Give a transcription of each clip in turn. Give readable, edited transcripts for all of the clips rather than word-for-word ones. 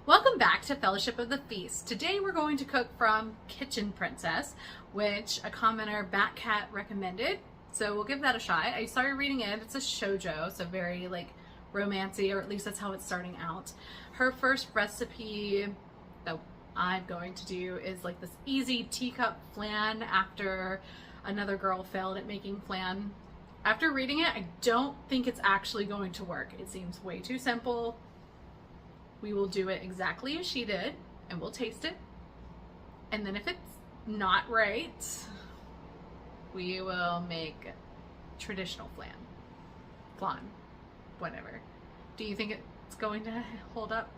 Welcome back to Fellowship of the Feast. Today we're going to cook from Kitchen Princess, which a commenter, Batcat, recommended. So we'll give that a shot. I started reading it. It's a shoujo, so very like romancy, or at least that's how it's starting out. Her first recipe that I'm going to do is like this easy teacup flan after another girl failed at making flan. After reading it, I don't think it's actually going to work. It seems way too simple. We will do it exactly as she did, and we'll taste it. And then if it's not right, we will make traditional flan, whatever. Do you think it's going to hold up?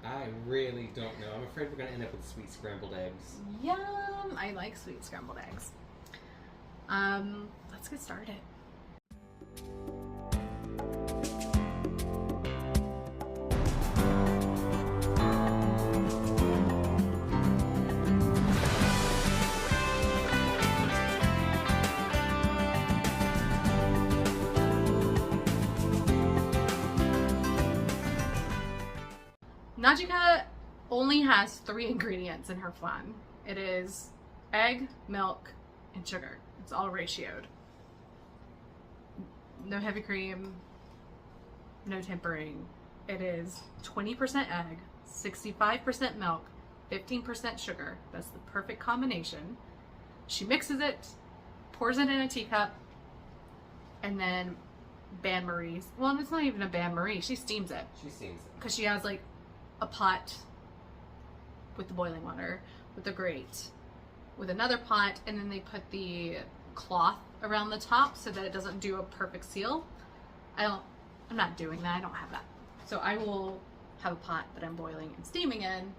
I really don't know. I'm afraid we're going to end up with sweet scrambled eggs. Yum! I like sweet scrambled eggs. Let's get started. Najika only has 3 ingredients in her flan. It is egg, milk, and sugar. It's all ratioed. No heavy cream, no tempering. It is 20% egg, 65% milk, 15% sugar. That's the perfect combination. She mixes it, pours it in a teacup, and then bain-maries. Well, it's not even a bain-marie. She steams it. She steams it. Because she has like a pot with the boiling water, with the grate, with another pot, and then they put the cloth around the top so that it doesn't do a perfect seal. I'm not doing that. I don't have that. So I will have a pot that I'm boiling and steaming in,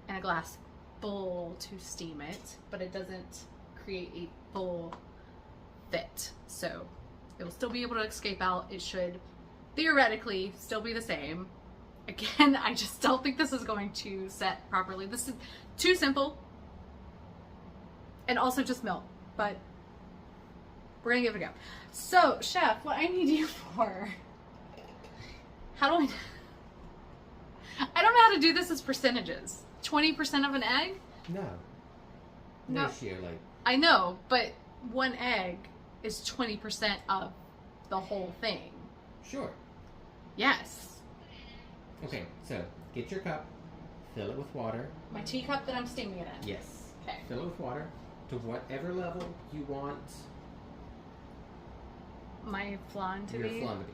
and a glass bowl to steam it, but it doesn't create a full fit. So it will still be able to escape out. It should theoretically still be the same. Again, I just don't think this is going to set properly. This is too simple. And also just milk, but we're gonna give it a go. So, chef, what I need you for, how do I don't know how to do this as percentages. 20% of an egg? No. No. Ratio, like. I know, but 1 egg is 20% of the whole thing. Sure. Yes. Okay, so get your cup, fill it with water. My teacup that I'm steaming it in? Yes. Okay. Fill it with water to whatever level you want My flan to be? your flan to be.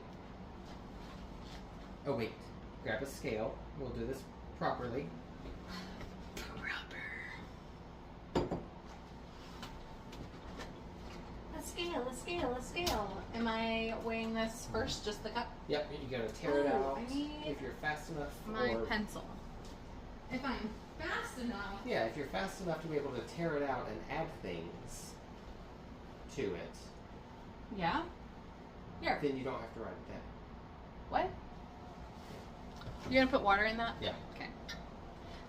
Oh, wait. Grab a scale. We'll do this properly. A scale. Am I weighing this first, just the cup? Yep, you gotta tear it out I need if you're fast enough. my or, pencil. If I'm fast enough. Yeah, if you're fast enough to be able to tear it out and add things to it, Yeah? Here. then you don't have to write it down. What? You're gonna put water in that? Yeah. Okay.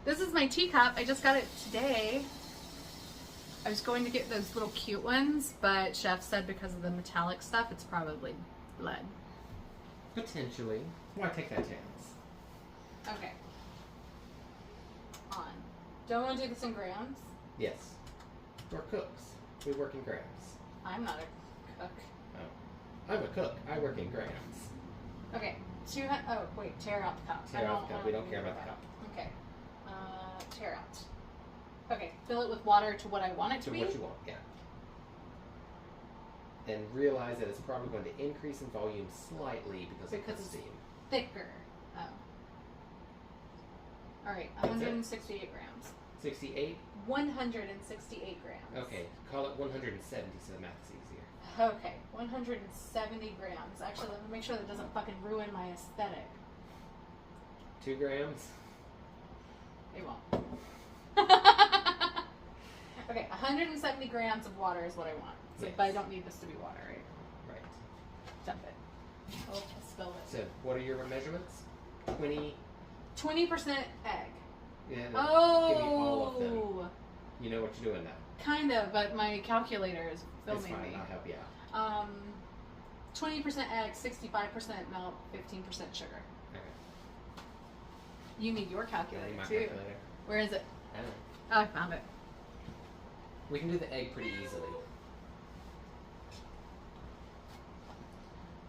This is my teacup. I just got it today. I was going to get those little cute ones, but Chef said because of the metallic stuff, it's probably lead. Potentially. Why take that chance? Okay. On. Don't want to do this in grams. Yes. We're cooks. We work in grams. I'm not a cook. Oh. I'm a cook. I work in grams. Okay. Oh, wait. Tear out the cup. Tear out the cup. We don't care about the cup. Okay. Tear out. Okay. Fill it with water to what I want it to be. To what you want, yeah. And realize that it's probably going to increase in volume slightly because of the steam. Thicker. Oh. Alright, 168 grams. 68? 168 grams. Okay, call it 170 so the math is easier. Okay, 170 grams. Actually, let me make sure that doesn't fucking ruin my aesthetic. 2 grams? It won't. Okay, 170 grams of water is what I want. So, Yes. but I don't need this to be water, right? Right. Dump it. Oh, I spilled it. So, what are your measurements? 20? 20% egg. Yeah, give me Oh! all of them. You know what you're doing now. Kind of, but my calculator is filming It's fine, me. I'll help you out. 20% egg, 65% milk, 15% sugar. Okay. You need your I calculator need my too. calculator. Where is it? I don't know. Oh, I found it. We can do the egg pretty easily.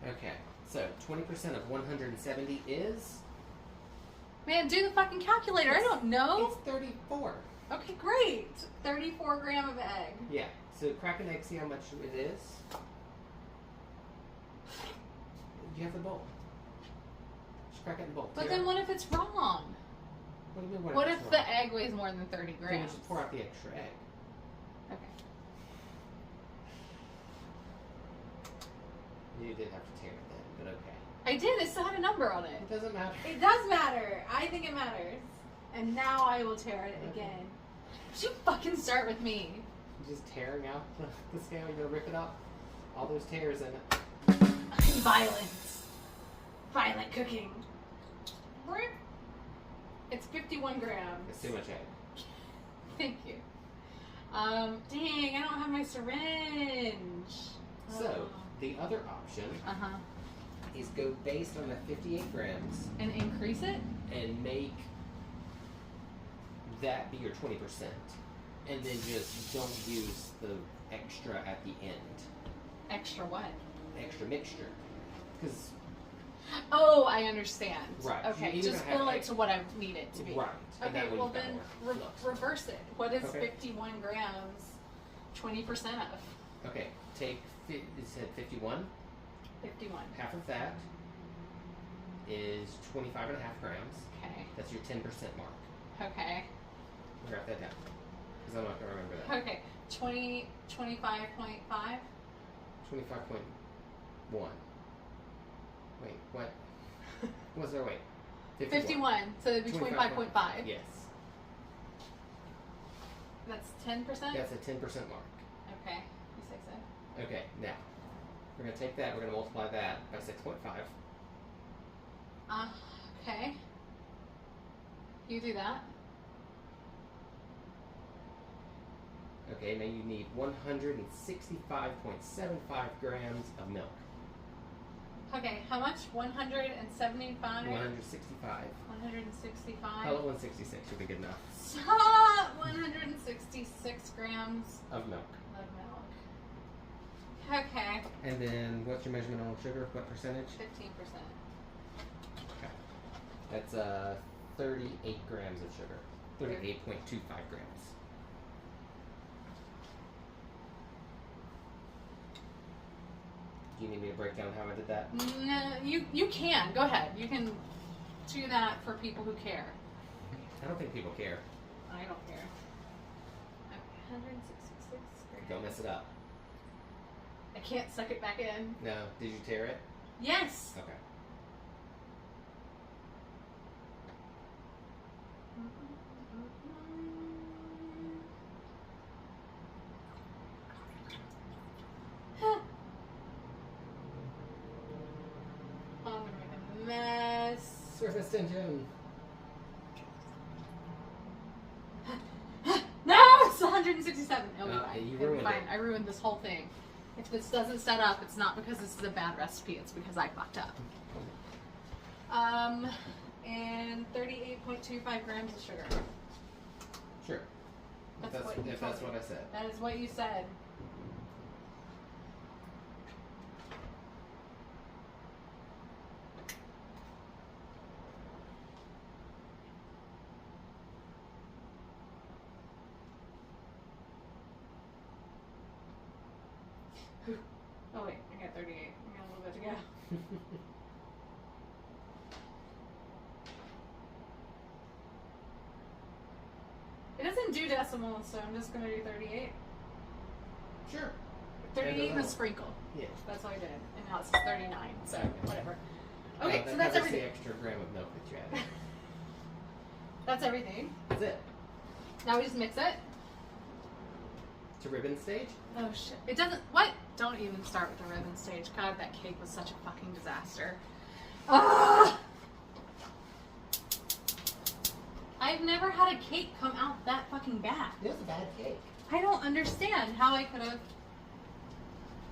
Okay, so 20% of 170 is? Man, do the fucking calculator. I don't know. It's 34. Okay, great. 34 gram of egg. Yeah, so crack an egg, see how much it is. You have the bowl. Just crack it in the bowl. But Tear then it. what if it's wrong? What do you mean, What it's if wrong? the egg weighs more than 30 Then grams? you just pour out the extra egg. Okay. You did have to tear it then, but okay. I did. It still had a number on it. It doesn't matter. It does matter. I think it matters. And now I will tear it again. You fucking start with me. You're just tearing out the scale. You're gonna rip it up. All those tears in it. Violence. Violent cooking. It's 51 grams. It's too much egg. Thank you. Dang, I don't have my syringe. So, the other option Uh-huh. is go based on the 58 grams And increase it? and make that be your 20%. And then just don't use the extra at the end. Extra what? Extra mixture. Because, Oh, I understand. Right. Okay, You're either just gonna have fill it egg- to what I need it to be. right. And Okay, that way well you've got then more flow. reverse it. What is Okay. 51 grams 20% of? Okay, take, you said 51. 51. Half of that is 25 and a half grams. Okay. That's your 10% mark. Okay. Write that down. Because I'm not going to remember that. Okay. 25.5? 25.1. Wait, what? What's there? Wait. 51. So it'd be 25.5. Yes. That's 10%? That's a 10% mark. Okay. You say so. Okay, now. We're going to take that, we're going to multiply that by 6.5. Okay. You do that. Okay, now you need 165.75 grams of milk. Okay, how much? 175? 165. 165? Call it 166, should be good enough. Stop! 166 grams Of milk. of milk. Okay. And then what's your measurement on sugar? What percentage? 15%. Okay. That's 38 grams of sugar. 38.25 grams. Do you need me to break down how I did that? No, you can. Go ahead. You can do that for people who care. I don't think people care. I don't care. Okay, 166 grams. Don't mess it up. I can't suck it back in. No. Did you tear it? Yes! Okay. I'm gonna make a mess. Surface tension. No, it's 167. It'll be No, fine. you It'll be ruined fine. it. I ruined this whole thing. If this doesn't set up, it's not because this is a bad recipe. It's because I fucked up. And 38.25 grams of sugar. Sure. That's If what you that's told what me. I said. That is what you said. Oh wait, I got 38. I got a little bit to go. It doesn't do decimals, so I'm just gonna do 38. Sure. 38 and a little. sprinkle. Yeah. That's what I did. And now it's 39, so whatever. Okay, that so that's covers everything. the extra gram of milk that you added. That's everything. That's it. Now we just mix it. To ribbon stage? Oh shit. It doesn't. What? Don't even start with the ribbon stage. God, that cake was such a fucking disaster. Ah! I've never had a cake come out that fucking bad. It was a bad cake. I don't understand how I could have.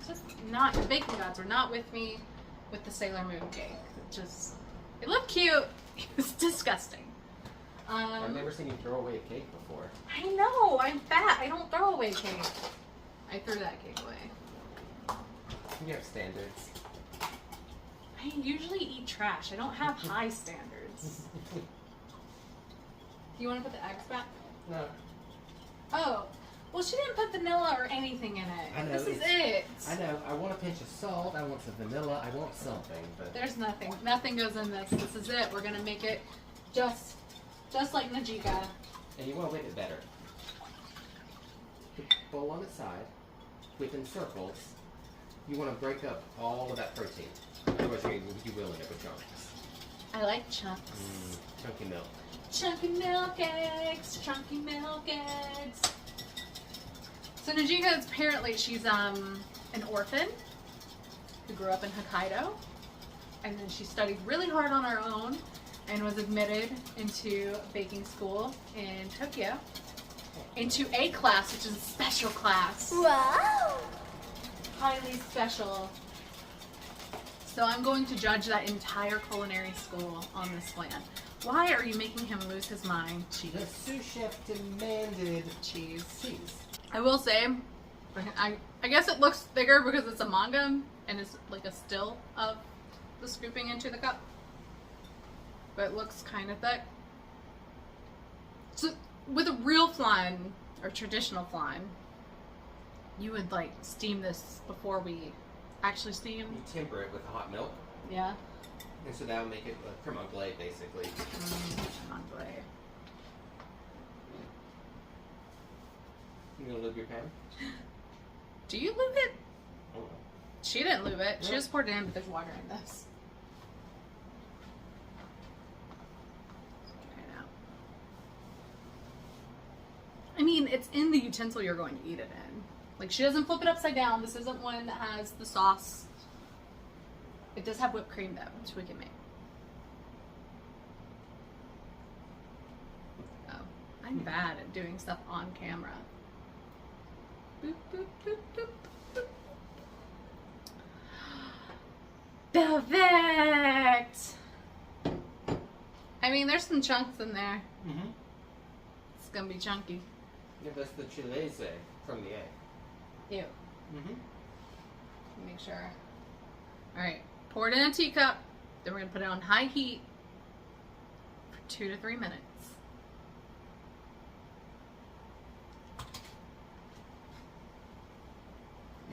Just not. The baking gods were not with me with the Sailor Moon cake. It looked cute. It was disgusting. I've never seen you throw away a cake before. I know, I'm fat. I don't throw away cake. I threw that cake away. You have standards. I usually eat trash. I don't have high standards. You want to put the eggs back? No. Oh, well, she didn't put vanilla or anything in it. I know, This is it. I know. I want a pinch of salt. I want some vanilla. I want something, but There's nothing. Nothing goes in this. This is it. We're gonna make it just like Najika. and you want to whip it better. Put the bowl on its side, whip in circles. You want to break up all of that protein. Otherwise, you will end up with chunks. I like chunks. Chunky milk. Chunky milk eggs. Chunky milk eggs. So Najika is apparently she's an orphan who grew up in Hokkaido, and then she studied really hard on her own and was admitted into baking school in Tokyo into A class, which is a special class. Wow! Highly special. So I'm going to judge that entire culinary school on this flan. Why are you making him lose his mind? The Cheese. sous chef demanded Cheese. cheese. I will say, I guess it looks bigger because it's a manga and it's like a still of the scooping into the cup. But it looks kind of thick. So with a real flan or traditional flan, you would like steam this before we actually steam. You temper it with hot milk, Yeah. and so that would make it a creme anglaise, basically. Anglaise. You gonna lube your pan? Do you lube it? Oh, well. She didn't lube it. She Yeah. just poured it in, but there's water in this. Try it out. I mean, it's in the utensil you're going to eat it in. Like, she doesn't flip it upside down. This isn't one that has the sauce. It does have whipped cream, though, which we can make. Oh, I'm bad at doing stuff on camera. Boop, boop, boop, boop, boop. Perfect! I mean, there's some chunks in there. Mm-hmm. It's gonna be chunky. Yeah, that's the chilese from the egg. Ew. Mm-hmm. Make sure. Alright, pour it in a teacup. Then we're gonna put it on high heat for 2 to 3 minutes.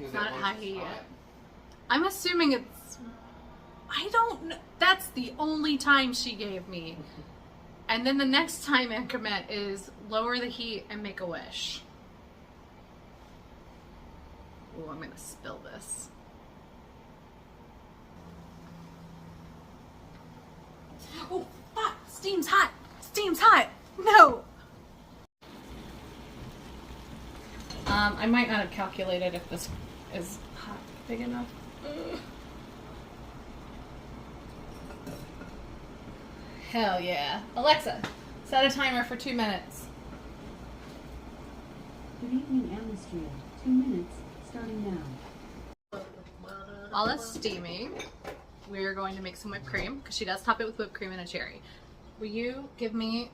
It's not at high heat yet. I'm assuming it's... I don't know. That's the only time she gave me. And then the next time increment is lower the heat and make a wish. Ooh, I'm gonna spill this. Oh, fuck! Steam's hot! Steam's hot! No! I might not have calculated if this is hot big enough. Ugh. Hell yeah. Alexa, set a timer for 2 minutes. Good evening, Amistria. 2 minutes, starting now. While it's steaming, we're going to make some whipped cream, because she does top it with whipped cream and a cherry. Will you give me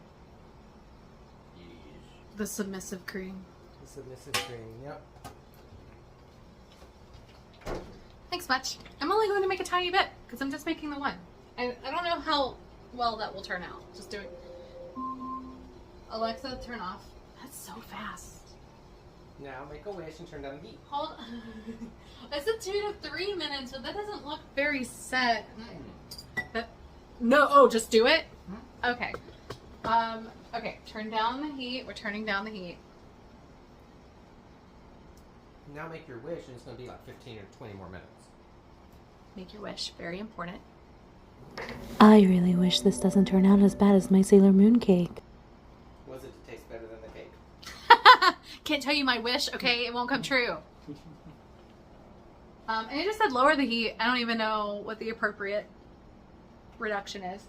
the submissive cream? The submissive cream, yep. Thanks much. I'm only going to make a tiny bit, because I'm just making the one. I don't know how well that will turn out. Just do it. Alexa, turn off. That's so fast. Now make a wish and turn down the heat. Hold on. I said 2 to 3 minutes, but that doesn't look very set. But, no, oh, just do it? Okay. Okay, turn down the heat. We're turning down the heat. Now make your wish, and it's going to be like 15 or 20 more minutes. Make your wish. Very important. I really wish this doesn't turn out as bad as my Sailor Moon cake. Was it to taste better than the cake? Can't tell you my wish, okay? It won't come true. And it just said lower the heat. I don't even know what the appropriate reduction is.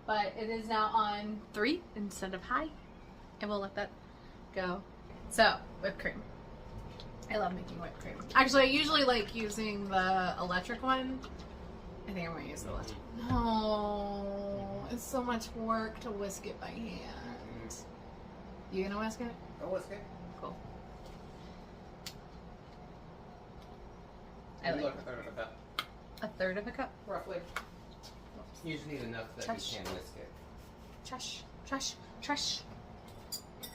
But it is now on 3 instead of high. And we'll let that go. So, whipped cream. I love making whipped cream. Actually, I usually like using the electric one. I think I'm going to use the electric. No. it's so much work to whisk it by hand. You gonna whisk it? Oh, whisk it. Cool. I like Look, a third of a cup. a third of a cup. Roughly. You just need enough that Touch. you can whisk it. Trash, trash, trash.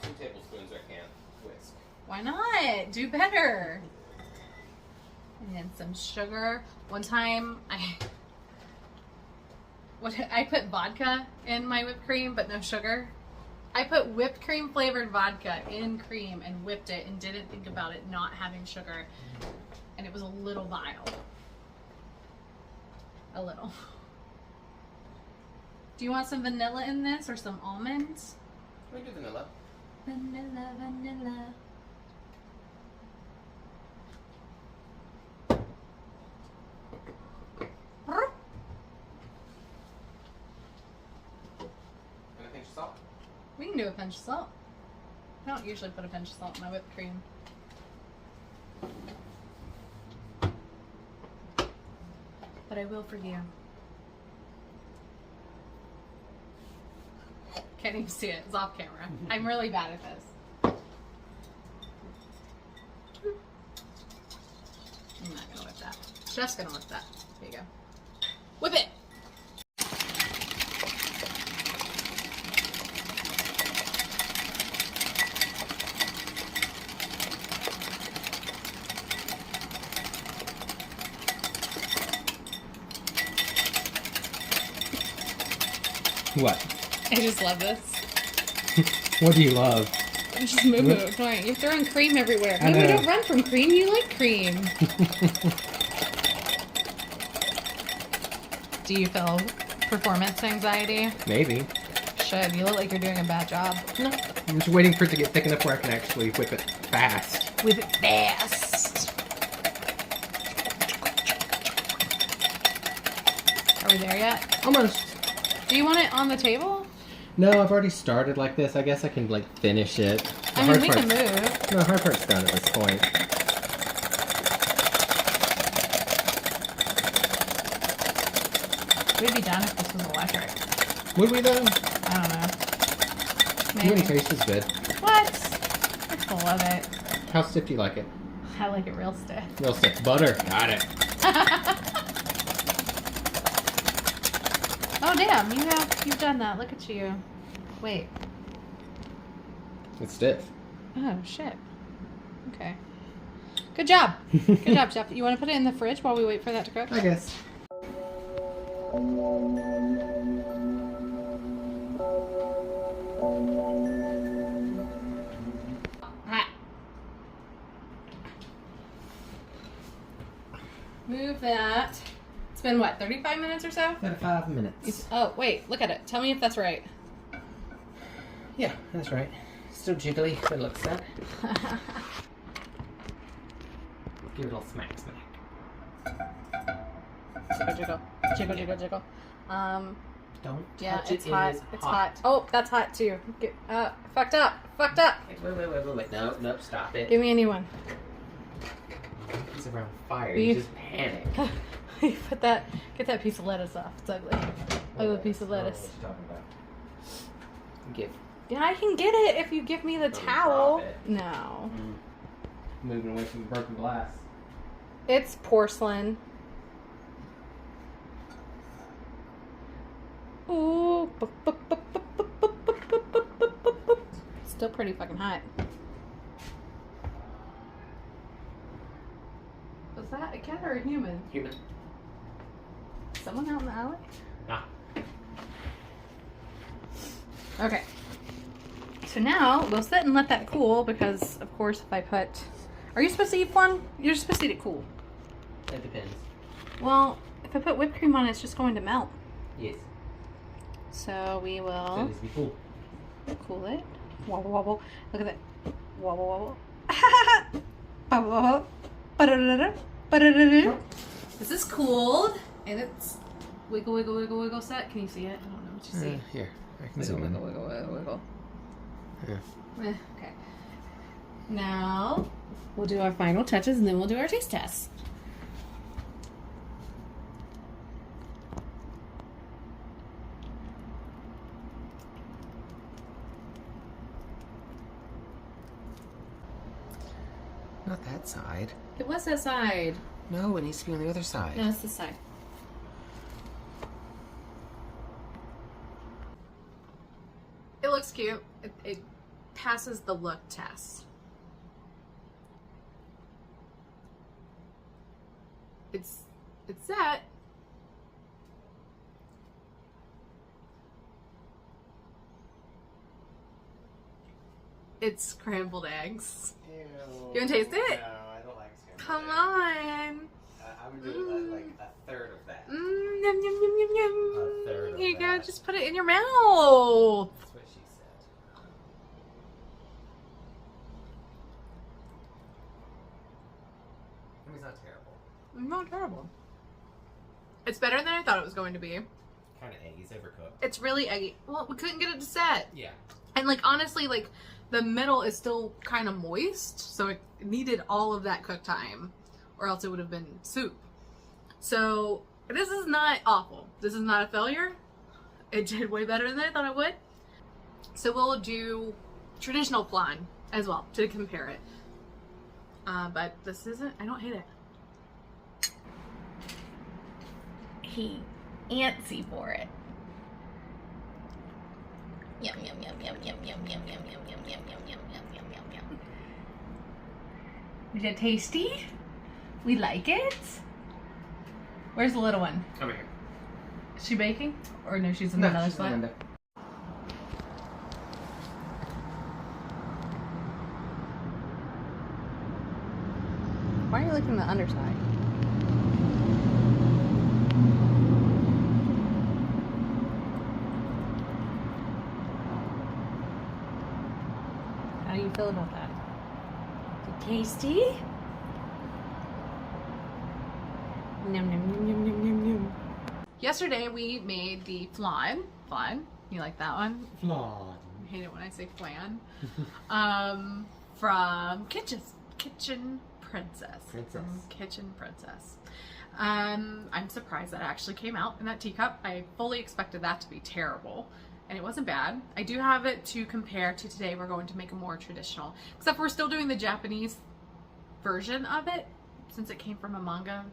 2 tablespoons I can't whisk. Why not? Do better. And then some sugar. One time I put vodka in my whipped cream, but no sugar. I put whipped cream flavored vodka in cream and whipped it and didn't think about it not having sugar. And it was a little vial. A little. Do you want some vanilla in this or some almonds? We do vanilla. Vanilla, vanilla. And a pinch of salt. We can do a pinch of salt. I don't usually put a pinch of salt in my whipped cream. But I will for you. Can't even see it. It's off camera. I'm really bad at this. I'm not gonna whip that. Just gonna whip that. There you go. Whip it! What? I just love this. What do you love? Just move it. Fine. You're throwing cream everywhere. I No, know. don't run from cream. You like cream. Do you feel performance anxiety? Maybe. Should. You look like you're doing a bad job. No. I'm just waiting for it to get thick enough where I can actually whip it fast. With it fast. Are we there yet? Almost. Do you want it on the table? No, I've already started like this. I guess I can like finish it. The I mean, hard we can part's- move. No, the hard part's done at this point. We'd be done if this was electric. Would we though? I don't know. You Maybe. wouldn't taste as good. What? I still love it. How stiff do you like it? I like it real stiff. Real stiff. Butter. Got it. Oh damn, you've done that. Look at you. Wait. It's stiff. Oh shit. Okay. Good job. Good job, Jeff. You want to put it in the fridge while we wait for that to cook? I guess. Hot. Move that. It's been what, 35 minutes or so? About 5 minutes. Oh, wait, look at it. Tell me if that's right. Yeah, that's right. Still jiggly, but it looks set. Give it a little smack, smack. Jiggle, jiggle. Jiggle, jiggle, jiggle. Don't Yeah, touch it's it. hot. It is It's hot. Oh, that's hot too. Get, fucked up. Fucked up. Wait. No, nope, stop it. Give me a new one. It's around fire. Beef. You just panic. You put that, get that piece of lettuce off. It's ugly. Ugly piece of lettuce. What you talking about? Give. Yeah, I can get it if you give me the Don't towel. drop it. No. Moving away from broken glass. It's porcelain. Ooh. Still pretty fucking hot. Was that a cat or a human? Human. Someone out in the alley? Nah. Okay. So now we'll sit and let that cool because, of course, if I put... Are you supposed to eat flan? You're supposed to eat it cool. That depends. Well, if I put whipped cream on it, it's just going to melt. Yes. So we That will needs to be full. cool it. Wobble, wobble. Look at that. Wobble, wobble. Wobble, wobble. Ba-da-da-da. Ba-da-da-da. This is cooled. And it's wiggle, wiggle, wiggle, wiggle set. Can you see it? I don't know what you see. Here, I can Wiggle, zoom in. wiggle, wiggle, wiggle, wiggle. Yeah. Okay. Now, we'll do our final touches and then we'll do our taste test. Not that side. It was that side. No, it needs to be on the other side. No, it's this side. It looks cute. It passes the look test. It's set. It's scrambled eggs. Ew. You wanna taste it? No, I don't like scrambled Come eggs. on. I would do like a third of that. Yum, yum, yum, yum, yum. A third of Here you go. that. Just put it in your mouth. That's what she said. I mean, it's not terrible. Not terrible. It's better than I thought it was going to be. Kind of eggy. It's overcooked. It's really eggy. Well, we couldn't get it to set. Yeah. And like honestly, like the middle is still kind of moist, so it needed all of that cook time, or else it would have been soup. So this is not awful. This is not a failure. It did way better than I thought it would. So we'll do traditional flan as well to compare it. But this isn't. I don't hate it. He antsy for it. Yum yum yum yum yum yum yum yum yum yum yum yum yum yum yum yum yum. Is it tasty? We like it. Where's the little one? Over here. Is she baking? Or no, she's in another she's spot? in there. Why are you looking at the underside? How do you feel about that? Is it tasty? Yum, yum, yum, yum, yum, yum, yum. Yesterday we made the flan. Flan? You like that one? Flan. I hate it when I say flan. From Kitchen Princess. From Kitchen Princess. I'm surprised that actually came out in that teacup. I fully expected that to be terrible. And it wasn't bad. I do have it to compare to today. We're going to make a more traditional. Except we're still doing the Japanese version of it. Since it came from a manga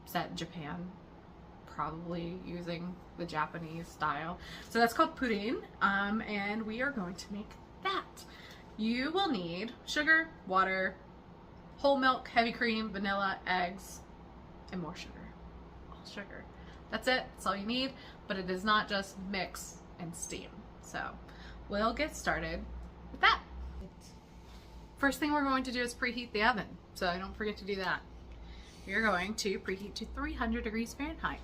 set in Japan. Probably using the Japanese style. So that's called pudding. And we are going to make that. You will need sugar, water, whole milk, heavy cream, vanilla, eggs, and more sugar. All sugar. That's it. That's all you need. But it is not just mix and steam. So we'll get started with that. First thing we're going to do is preheat the oven. So don't forget to do that. We're going to preheat to 300 degrees Fahrenheit.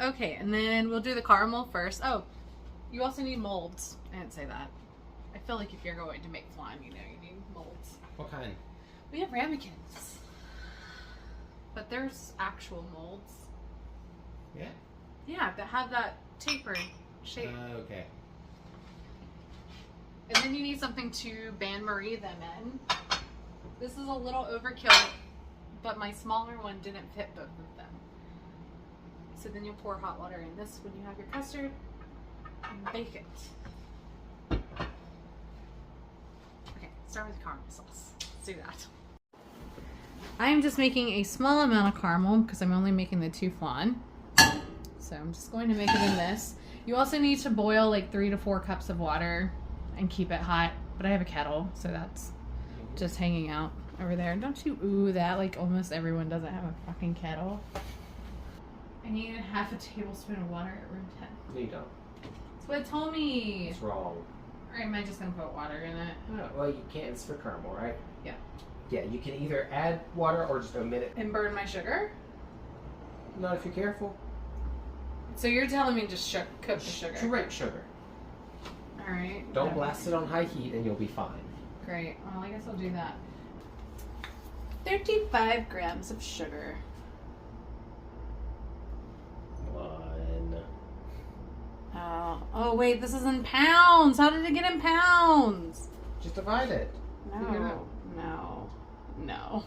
Okay, and then we'll do the caramel first. Oh, you also need molds. I didn't say that. I feel like if you're going to make flan, you know you need molds. What kind? We have ramekins. But there's actual molds. Yeah. Yeah, that have that tapered shape. Okay. And then you need something to bain-marie them in. This is a little overkill, but my smaller one didn't fit both of them. So then you'll pour hot water in this when you have your custard and bake it. Okay, start with caramel sauce. Let's do that. I'm just making a small amount of caramel because I'm only making the 2 flan. So I'm just going to make it in this. You also need to boil like 3 to 4 cups of water and keep it hot. But I have a kettle, so that's just hanging out over there. Don't you ooh that, like almost everyone doesn't have a fucking kettle. I need half a tablespoon of water at room 10. No, you don't. That's what it told me. It's wrong. Or am I just gonna put water in it? Oh, well, you can't. It's for caramel, right? Yeah. Yeah, you can either add water or just omit it. And burn my sugar? Not if you're careful. So you're telling me to just cook the sugar? Direct sugar. Alright. Don't blast it on high heat and you'll be fine. Great. Well, I guess I'll do that. 35 grams of sugar. 1. Oh wait, this is in pounds. How did it get in pounds? Just divide it. Figure it out. No.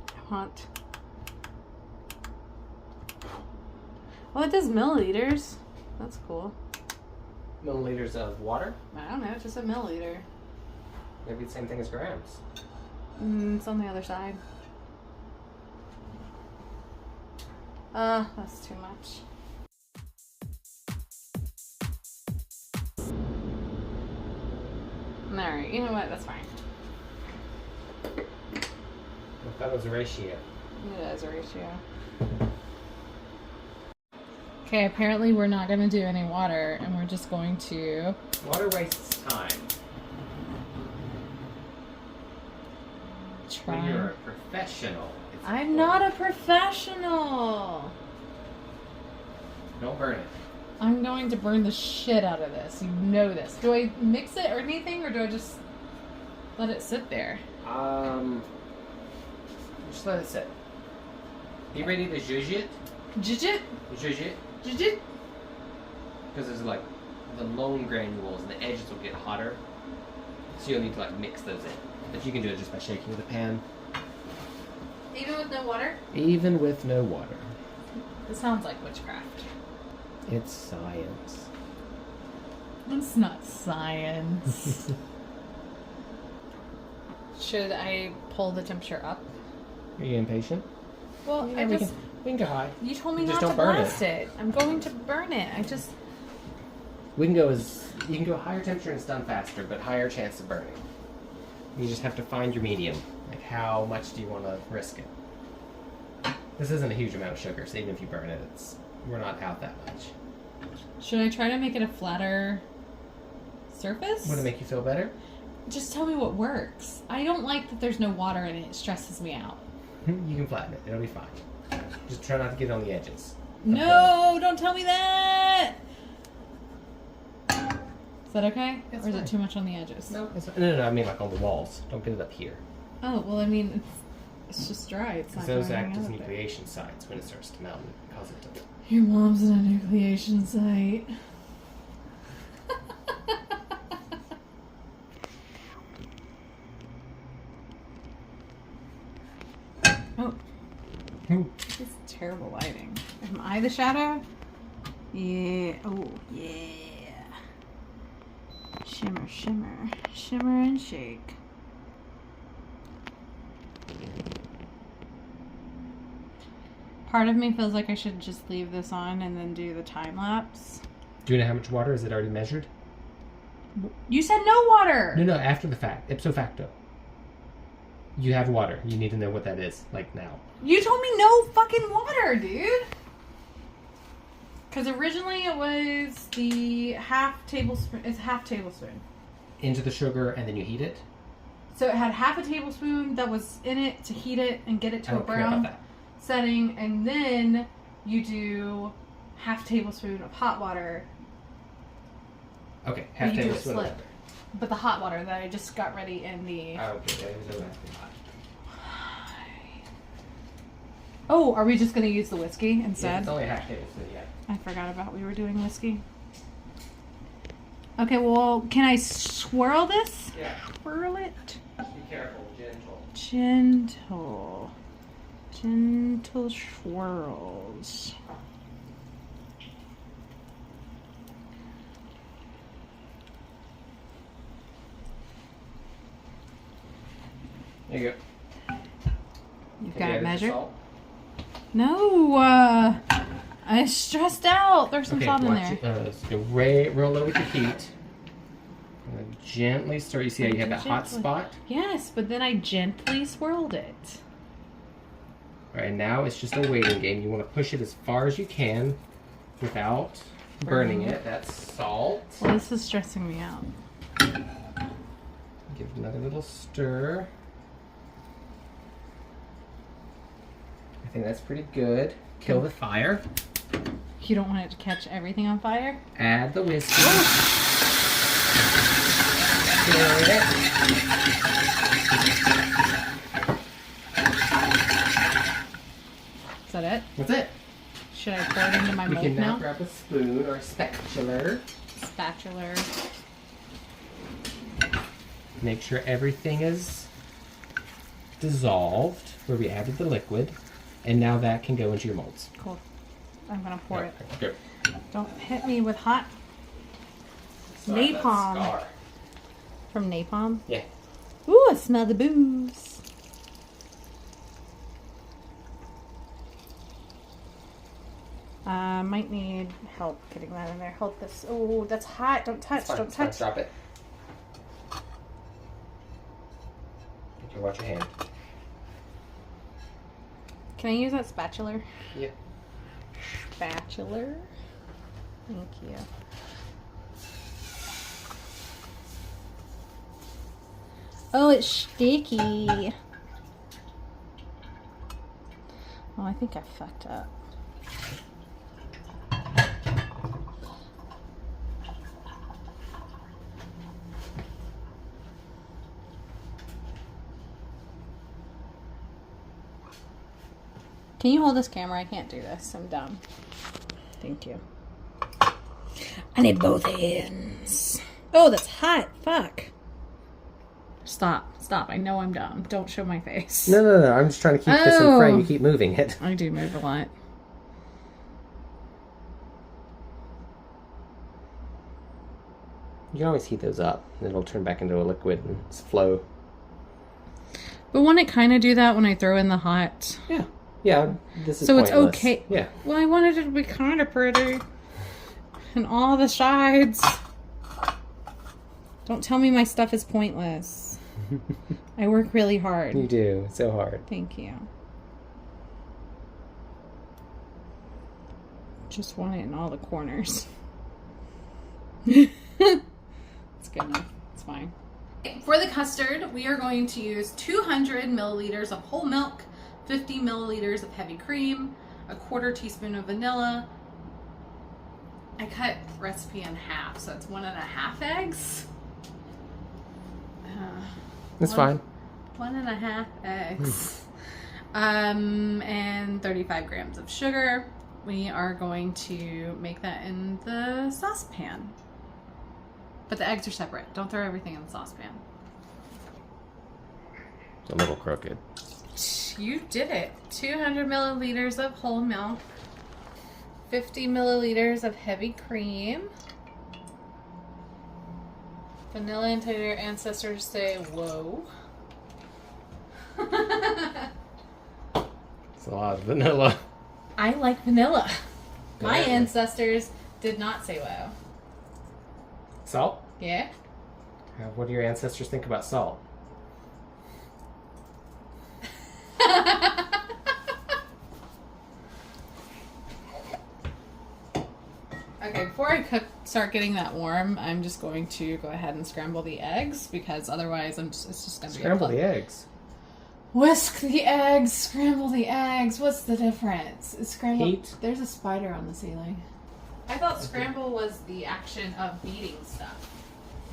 I want. Well, it does milliliters. That's cool. milliliters of water. I don't know, just a milliliter. Maybe the same thing as grams. It's on the other side. That's too much. Alright, you know what? That's fine. I thought it was a ratio. It is a ratio. Okay, apparently we're not going to do any water, and we're just going to... Water wastes time. try... When you're a professional. I'm not a professional! Don't burn it. I'm going to burn the shit out of this. You know this. Do I mix it or anything, or do I just let it sit there? Just let it sit. Be ready to zhuzh it. Zhuzh it? Zhuzh it. Zhuzh it? Because there's like the lone granules and the edges will get hotter. So you'll need to like mix those in. But you can do it just by shaking the pan. Even with no water? Even with no water. It sounds like witchcraft. It's science. It's not science. Should I pull the temperature up? Are you impatient? Well, Yeah, we can go high. You told me Just not don't to burn blast it. I'm going to burn it. We can go you can go higher temperature and it's done faster, but higher chance of burning. You just have to find your medium. Like how much do you want to risk it? This isn't a huge amount of sugar, so even if you burn it, we're not out that much. Should I try to make it a flatter surface? Would it make you feel better? Just tell me what works. I don't like that there's no water in it. It stresses me out. You can flatten it. It'll be fine. Just try not to get it on the edges. No, don't tell me that. Is that okay? That's or is fine. it too much on the edges? No, no, I mean like on the walls. Don't get it up here. Oh, well, I mean, it's just dry. It's not Those drying act out as up there. nucleation sites when it starts to melt and cause it to... Your mom's in a nucleation site. Oh. This is terrible lighting. Am I the shadow? Yeah. Oh, yeah. Shimmer, shimmer. Shimmer and shake. Part of me feels like I should just leave this on and then do the time lapse. Do you know how much water? Is it already measured? You said no water! No, after the fact. Ipso facto. You have water. You need to know what that is, like now. You told me no fucking water, dude! Because originally it was the half tablespoon. It's half tablespoon. Into the sugar and then you heat it? So it had half a tablespoon that was in it to heat it and get it to I a don't care about brown that. setting. And then you do half tablespoon of hot water. Okay, half But you do it tablespoon of slip. water. But the hot water that I just got ready in the... Oh, okay, it doesn't have to be hot. Oh, are we just going to use the whiskey Yeah, instead? it's only a half tablespoon, yeah. I forgot about we were doing whiskey. Okay, well, can I swirl this? Yeah. Swirl it. Just be careful, gentle. Gentle. Gentle swirls. There you go. You've Have got you it added the measured? salt? No, I'm stressed out. There's some salt in there. So go real low with your heat. Gently stir. You see how you have that hot Gently. spot? Yes, but then I gently swirled it. All right, now it's just a waiting game. You want to push it as far as you can without burning it. That's salt. Well, this is stressing me out. Give it another little stir. I think that's pretty good. Kill the fire. You don't want it to catch everything on fire? Add the whiskey. Stir it. Is that it? That's it. Should I pour it into my You mold can now now? grab a spoon or a spatula. Spatula. Make sure everything is dissolved where we added the liquid. And now that can go into your molds. Cool. I'm gonna pour it. Good. Don't hit me with hot. Sorry, that's Napalm. Scar. From Napalm? Yeah. Ooh, I smell the booze. Might need help getting that in there. Hold this. Oh, that's hot. Don't touch. Fine, Don't it's fine. touch. Drop it. Okay, watch your hand. Can I use that spatula? Yeah. Spatula. Thank you. Oh, it's sticky. Oh, I think I fucked up. Can you hold this camera? I can't do this. I'm dumb. Thank you. I need both hands. Oh, that's hot. Fuck. Stop. Stop. I know I'm dumb. Don't show my face. No. I'm just trying to keep this in frame. You keep moving it. I do move a lot. You can always heat those up. It'll turn back into a liquid and flow. But won't it kind of do that when I throw in the hot? Yeah. Yeah, this is So it's pointless. okay. Yeah. Well, I wanted it to be kind of pretty. And all the sides. Don't tell me my stuff is pointless. I work really hard. You do. It's so hard. Thank you. Just want it in all the corners. It's good enough. It's fine. For the custard, we are going to use 200 milliliters of whole milk, 50 milliliters of heavy cream, a quarter teaspoon of vanilla. I cut recipe in half, so it's 1.5 eggs. That's fine. 1.5 eggs. And 35 grams of sugar. We are going to make that in the saucepan. But the eggs are separate. Don't throw everything in the saucepan. It's a little crooked. You did it. 200 milliliters of whole milk. 50 milliliters of heavy cream. Vanilla until your ancestors say, whoa. It's a lot of vanilla. I like vanilla. My Yeah. ancestors did not say whoa. Salt? Yeah? What do your ancestors think about salt? Okay, before I start getting that warm, I'm just going to go ahead and scramble the eggs because otherwise it's just going to be Scramble the eggs. Whisk the eggs, scramble the eggs. What's the difference? Scramble. Heat. There's a spider on the ceiling. I thought scramble was the action of beating stuff.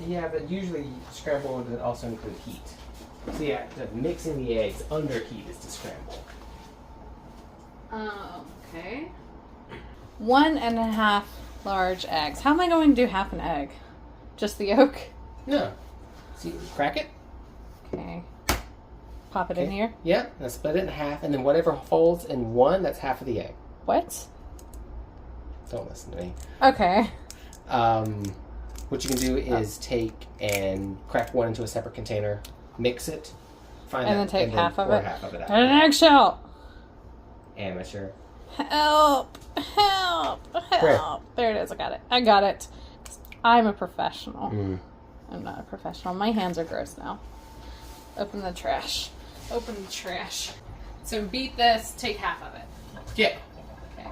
Yeah, but usually scramble would also include heat. So yeah, mixing the eggs under heat is to scramble. Okay. 1.5 large eggs. How am I going to do half an egg? Just the yolk? No. See, crack it. Okay. Pop it in here. Yeah, now split it in half, and then whatever folds in one, that's half of the egg. What? Don't listen to me. Okay. What you can do is take and crack one into a separate container, mix it, And then take half of pour it. half of it out. And an eggshell. Amateur. Help! Help! Help! Where? There it is. I got it. I'm a professional. Mm. I'm not a professional. My hands are gross now. Open the trash. Open the trash. So beat this. Take half of it. Yeah. Okay.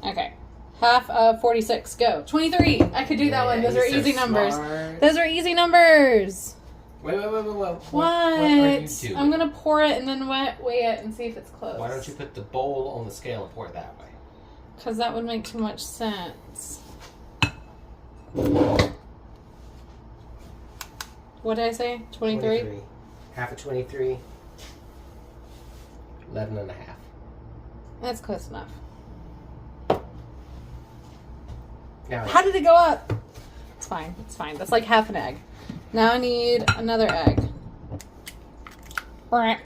Okay. Half of 46. Go. 23. I could do that one. Those are easy numbers. Those are easy numbers. Wait. What? are you doing? I'm going to pour it and then weigh it and see if it's close. Why don't you put the bowl on the scale and pour it that way? Because that would make too much sense. What did I say? 23? Half of 23. 11 and a half. That's close enough. Now, How did it go up? It's fine. It's fine. That's like half an egg. Now I need another egg. Brr.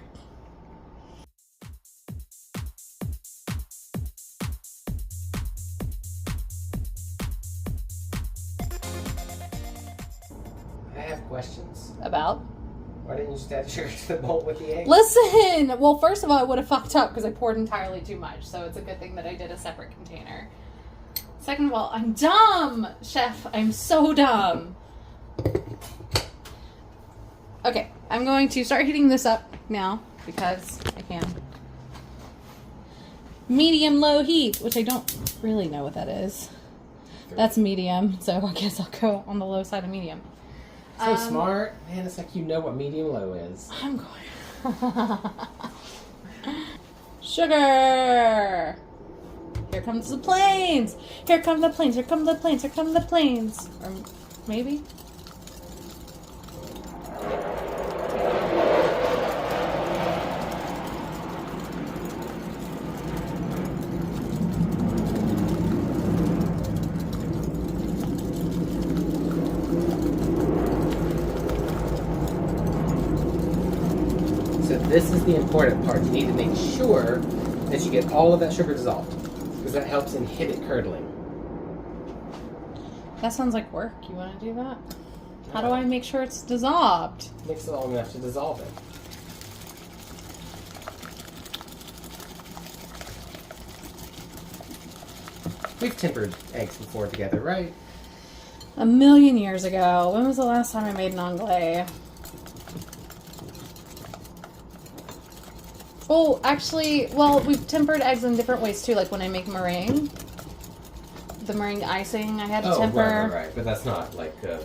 I have questions. About? Why didn't you just add sugar to the bowl with the egg? Listen! Well, first of all, I would have fucked up because I poured entirely too much, so it's a good thing that I did a separate container. Second of all, I'm dumb! Chef, I'm so dumb. Okay, I'm going to start heating this up now because I can. Medium-low heat, which I don't really know what that is. That's medium, so I guess I'll go on the low side of medium. So smart. Man, it's like you know what medium-low is. I'm going. Sugar! Here comes the planes! Here come the planes! Here come the planes! Here come the planes! Or maybe? So this is the important part. You need to make sure that you get all of that sugar dissolved, because that helps inhibit curdling. That sounds like work. You want to do that? How do I make sure it's dissolved? Mix it long enough to dissolve it. We've tempered eggs before together, right? A million years ago. When was the last time I made an anglais? Oh, actually, well, we've tempered eggs in different ways too. Like when I make meringue, the meringue icing, I had to temper. Right. But that's not like the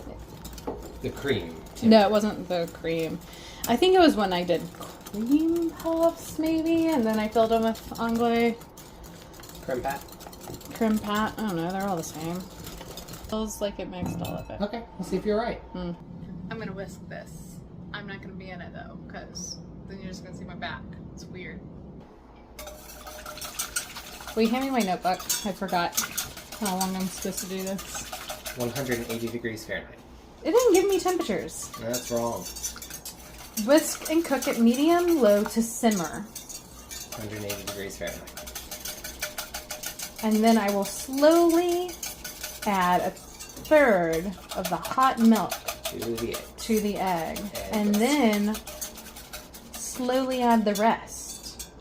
cream. No, it wasn't the cream. I think it was when I did cream puffs, maybe, and then I filled them with anglais. Creme pat. Creme pat. I don't know. They're all the same. Feels like it mixed all of it. Okay, we'll see if you're right. I'm gonna whisk this. I'm not gonna be in it though, because then you're just gonna see my back. It's weird. Will you hand me my notebook? I forgot how long I'm supposed to do this. 180 degrees Fahrenheit. It didn't give me temperatures. That's wrong. Whisk and cook at medium low to simmer. 180 degrees Fahrenheit. And then I will slowly add a third of the hot milk To the egg. And then slowly add the rest.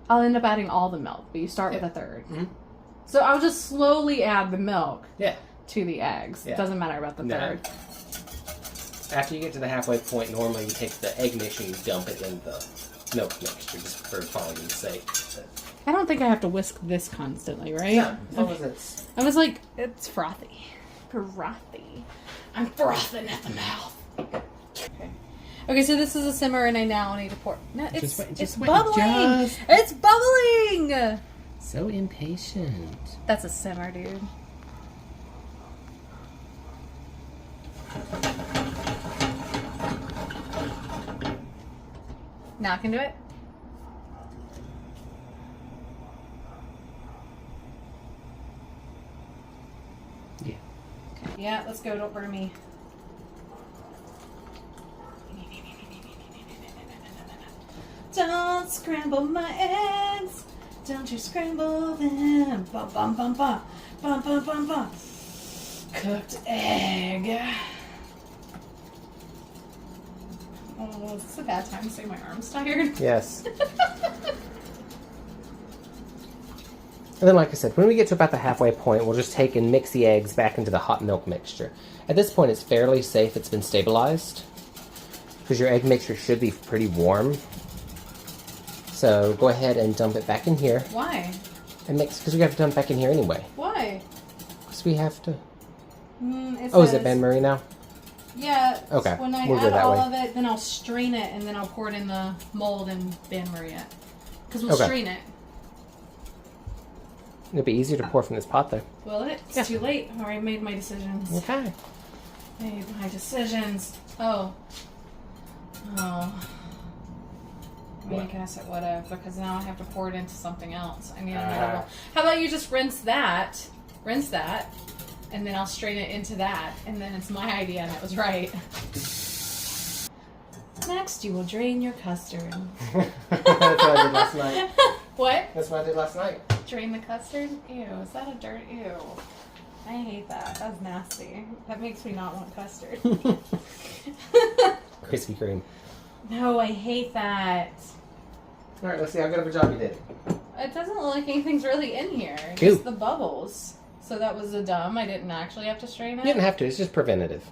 I'll end up adding all the milk, but you start with a third. Mm-hmm. So I'll just slowly add the milk to the eggs. Yeah. It doesn't matter about the third. After you get to the halfway point, normally you take the egg mixture and you dump it in the milk mixture, just for volume's sake. I don't think I have to whisk this constantly, right? Yeah, as long as it's... I was like, it's frothy. Frothy. I'm frothing at the mouth. Okay, so this is a simmer, and I now need to pour. No, it's bubbling. It's bubbling. So impatient. That's a simmer, dude. Now I can do it. Yeah. Okay. Yeah, let's go. Don't burn me. Don't scramble my eggs. Don't you scramble them. Bum, bum, bum, bum. Bum, bum, bum, bum. Cooked egg. Oh, is this a bad time to say my arm's tired? Yes. And then, like I said, when we get to about the halfway point, we'll just take and mix the eggs back into the hot milk mixture. At this point, it's fairly safe. It's been stabilized. Because your egg mixture should be pretty warm. So go ahead and dump it back in here. Why? And mix, because we have to dump it back in here anyway. Why? Because we have to... Oh, is it bain marie now? Yeah. Okay. When I We'll go add that all way. of it, then I'll strain it, and then I'll pour it in the mold and bain marie it. Because we'll Okay. strain it. It'll be easier to pour from this pot, though. Will it? It's Yeah. too late. I already made my decisions. Okay. Made my decisions. Oh. Oh. I guess it would have, because now I have to pour it into something else. I need another bowl. How about you just rinse that, and then I'll strain it into that, and then it's my idea and it was right. Next, you will drain your custard. That's what I did last night. What? That's what I did last night. Drain the custard? Ew, is that a dirt? Ew. I hate that. That's nasty. That makes me not want custard. Krispy Kreme. No, I hate that. All right, let's see how good of a job you did. It doesn't look like anything's really in here. Ew. Just the bubbles. So that was a dumb. I didn't actually have to strain it? You didn't have to. It's just preventative.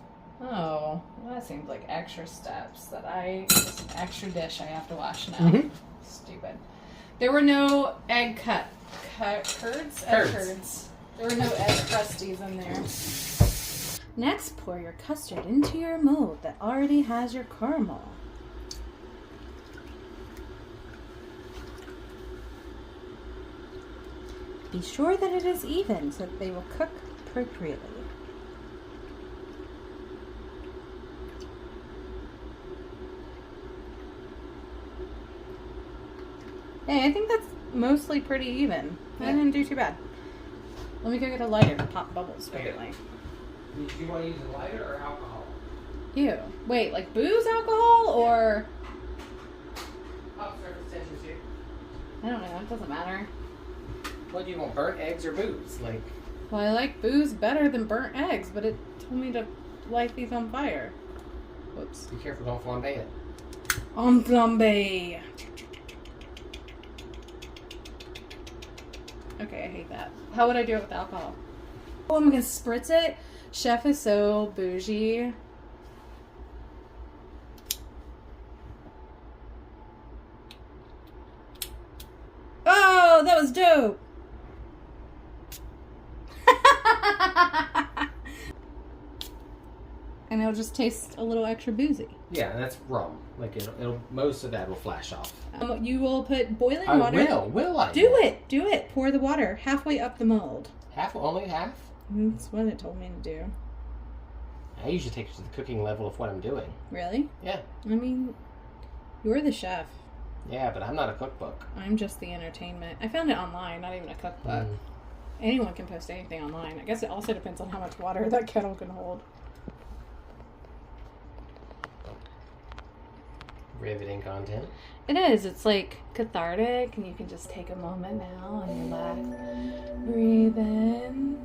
Oh, well, that seems like extra steps that just an extra dish I have to wash now. Mm-hmm. Stupid. There were no egg curds? Egg curds. There were no egg crusties in there. Next, pour your custard into your mold that already has your caramel. Be sure that it is even so that they will cook appropriately. Hey, I think that's mostly pretty even. I didn't do too bad. Let me go get a lighter to pop bubbles quickly. Do you want to use a lighter or alcohol? Ew. Wait, like booze alcohol or... Hot surface tension too. I don't know. It doesn't matter. What do you want, burnt eggs or booze? Like, Well, I like booze better than burnt eggs, but it told me to light these on fire. Whoops. be careful, don't flambe it. On flambe. Okay, I hate that. How would I do it with alcohol? Oh, I'm gonna spritz it. Chef is so bougie. Oh, that was dope. And it'll just taste a little extra boozy. Yeah, and that's rum. Like it'll most of that will flash off. You will put boiling water. Will I? Do it. Pour the water halfway up the mold. Only half? That's what it told me to do. I usually take it to the cooking level of what I'm doing. Really? Yeah. I mean, you're the chef. Yeah, but I'm not a cookbook. I'm just the entertainment. I found it online, not even a cookbook. Anyone can post anything online. I guess it also depends on how much water that kettle can hold. Riveting content. It is. It's like cathartic, and you can just take a moment now and relax. Breathe in,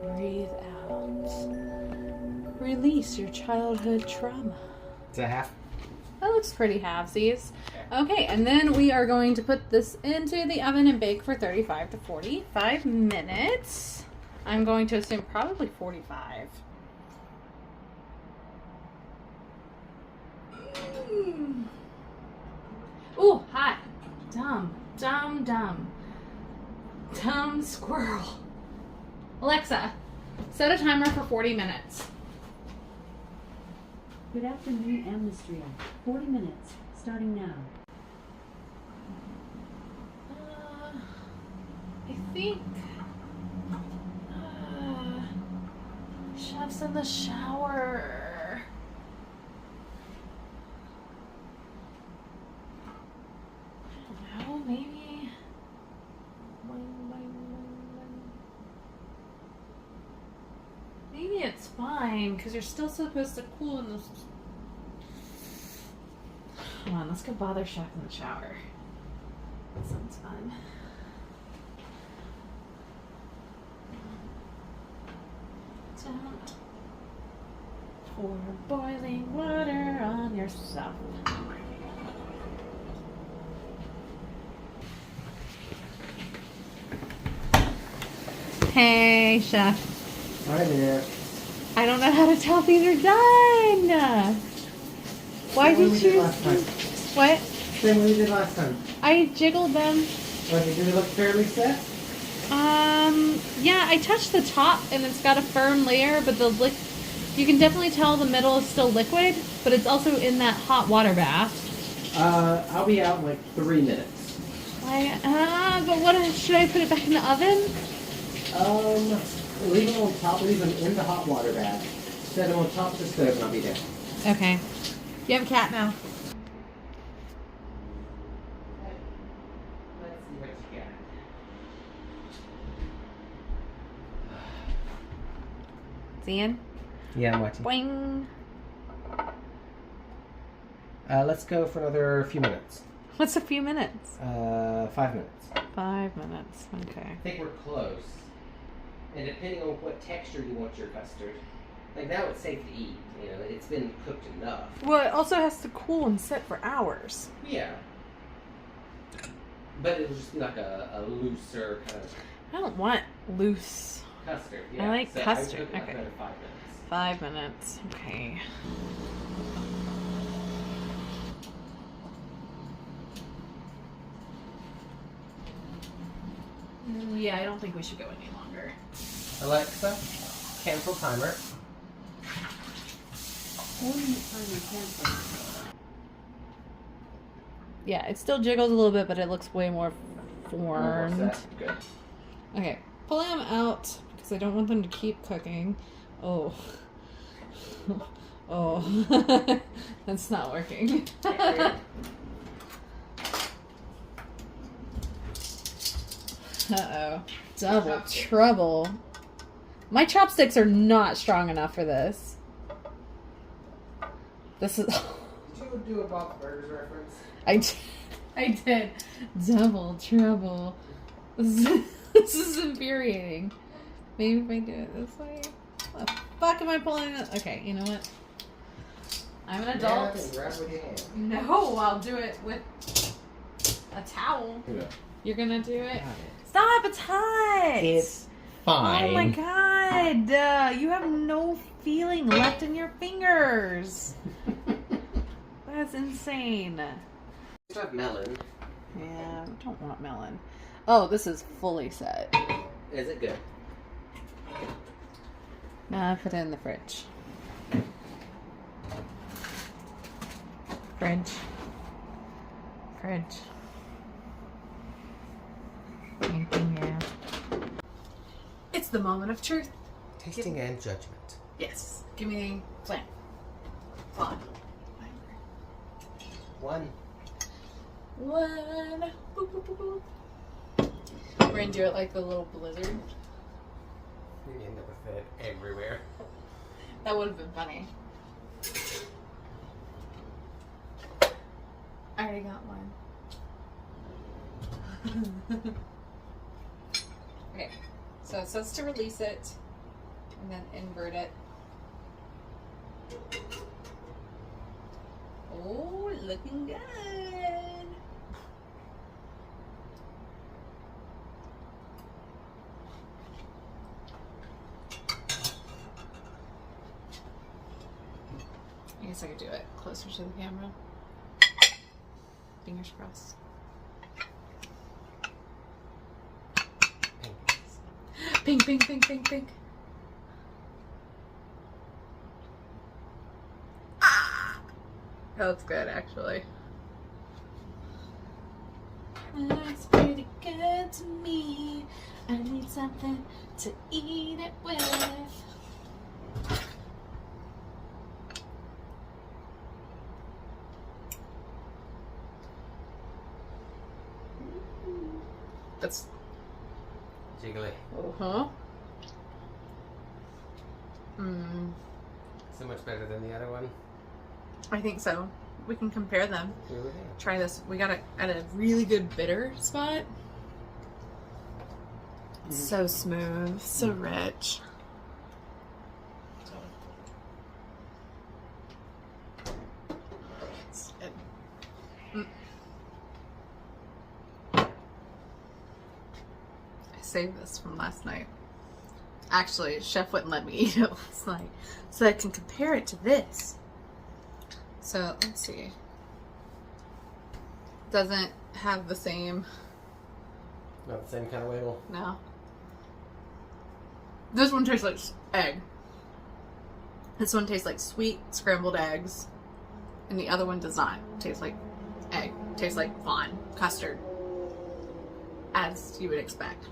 breathe out. Release your childhood trauma. Is that half? That looks pretty halvesies. Okay, and then we are going to put this into the oven and bake for 35 to 45 minutes. I'm going to assume probably 45. Ooh, hot. Dumb squirrel. Alexa, set a timer for 40 minutes. Good afternoon, Amnistria. 40 minutes, starting now. I think Chef's in the shower. I don't know, maybe. Maybe it's fine because you're still supposed to cool in this. Hold on, let's go bother Chef in the shower. That sounds fun. Don't pour boiling water on yourself. Hey, Chef. Hi there. I don't know how to tell if these are done. Why did you? What? Same way we did last time. I jiggled them. Did it look fairly set? Yeah, I touched the top and it's got a firm layer, but you can definitely tell the middle is still liquid, but it's also in that hot water bath. I'll be out in like 3 minutes. But what, should I put it back in the oven? Leave them on top, leave them in the hot water bath. Set them on top of the stove and I'll be there. Okay. You have a cat now. Seeing? Yeah, I'm watching. Boing. Let's go for another few minutes. What's a few minutes? 5 minutes. 5 minutes. Okay. I think we're close. And depending on what texture you want your custard, like now it's safe to eat. You know, it's been cooked enough. Well, it also has to cool and sit for hours. Yeah. But it'll just be like a looser kind of I don't want loose. custard. I Yeah. like so custard. I would cook it Okay. another 5 minutes. 5 minutes. Okay. Yeah, I don't think we should go any longer. Alexa, cancel timer. 4-minute timer canceled. Yeah, it still jiggles a little bit, but it looks way more formed. Set. Good. Okay, pulling them out because I don't want them to keep cooking. Oh. Oh. That's not working. Uh-oh. Double trouble. My chopsticks are not strong enough for this. This is... Did you do a Bob's Burgers reference? I did. Double trouble. This is infuriating. Maybe if I do it this way. What the fuck am I pulling it? Okay, you know what? I'm an adult. Yeah, grab with your hand. No, I'll do it with a towel. Yeah. You're gonna do it? Stop, it's hot! It's fine. Oh my god! You have no feeling left in your fingers. That's insane. You have melon. Yeah, I don't want melon. Oh, this is fully set. Is it good? Now put it in the fridge. Fridge. Fridge. Anything, yeah. It's the moment of truth. Tasting and judgment. Yes. Give me Flan. Flan. 1. One. Boop, boop, boop, boop. We're gonna do it like the little blizzard. You end up with it everywhere. That would have been funny. I already got one. Okay, so it says to release it and then invert it. Oh, looking good. I guess I could do it closer to the camera. Fingers crossed. Pink, pink, pink, pink, pink. Ah! That looks good, actually. Looks pretty good to me. I need something to eat it with. That's Jiggly. uh-huh. So much better than the other one. I think so. We can compare them. Here we go. Try this. We got it at a really good bitter spot. So smooth, so rich. I saved this from last night. Actually, Chef wouldn't let me eat it last night, so I can compare it to this. So let's see. Doesn't have the same. Not the same kind of wiggle. No. This one tastes like egg. This one tastes like sweet scrambled eggs. And the other one does not taste like egg. It tastes like flan, custard. As you would expect.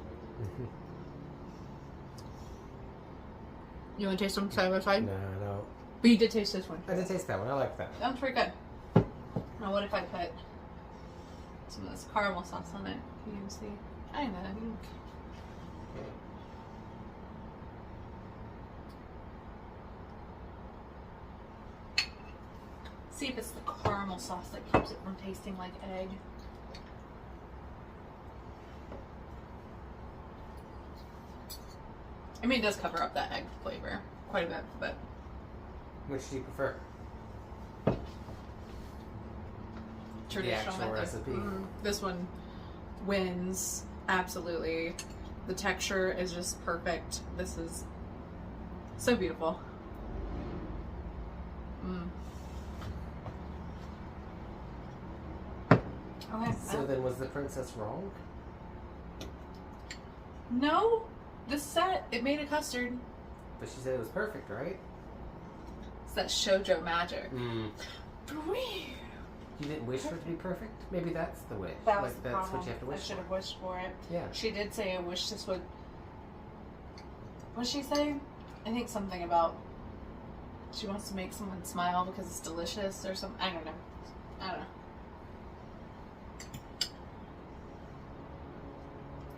You want to taste them side by side? No. But you did taste this one. I did taste that one. I like that. That one's pretty good. Now what if I put some of this caramel sauce on it? Can you see? I know. See if it's the caramel sauce that keeps it from tasting like egg. I mean, it does cover up that egg flavor quite a bit, but... Which do you prefer? Traditional actual method. recipe. This one wins, absolutely. The texture is just perfect. This is so beautiful. Okay. So then was the princess wrong? No, this set, it made a custard. But she said it was perfect, right? It's that shoujo magic. You didn't wish for it to be perfect? Maybe that's the wish. That was like the that's problem. what you have to wish I should for. have wished for it. Yeah. She did say, I wish this would... What did she say? I think something about she wants to make someone smile because it's delicious or something. I don't know.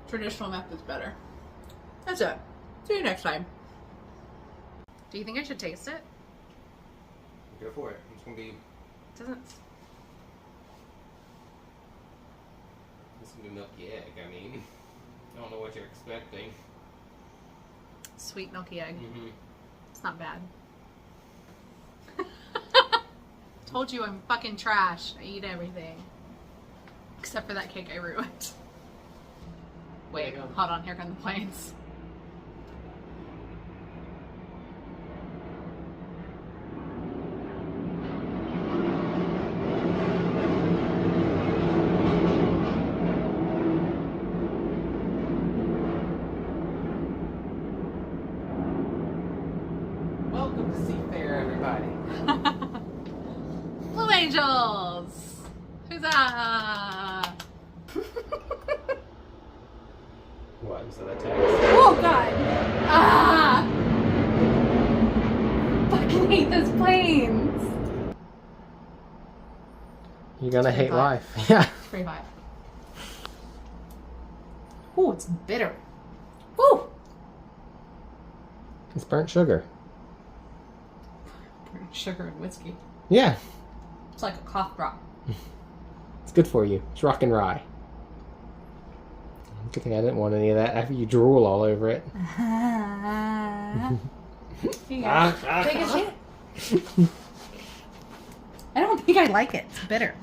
Traditional method's better. That's it. See you next time. Do you think I should taste it? Go for it. It's gonna be Doesn't... milky egg. I mean, I don't know what you're expecting. Sweet milky egg. Mm-hmm. It's not bad. Told you I'm fucking trash. I eat everything. Except for that cake I ruined. Wait, hold on. Here come the planes. Welcome to Seafair, everybody. Blue Angels! Huzzah! What? So that text? Oh god! Ah! Fucking hate those planes! You're gonna hate 3-5. life. Yeah. 3-5. Ooh, it's bitter. Woo! It's burnt sugar. Sugar and whiskey. Yeah. It's like a cough drop. It's good for you. It's rock and rye. Good thing I didn't want any of that after you drool all over it. Here you go. Take a shit. I don't think I like it. It's bitter.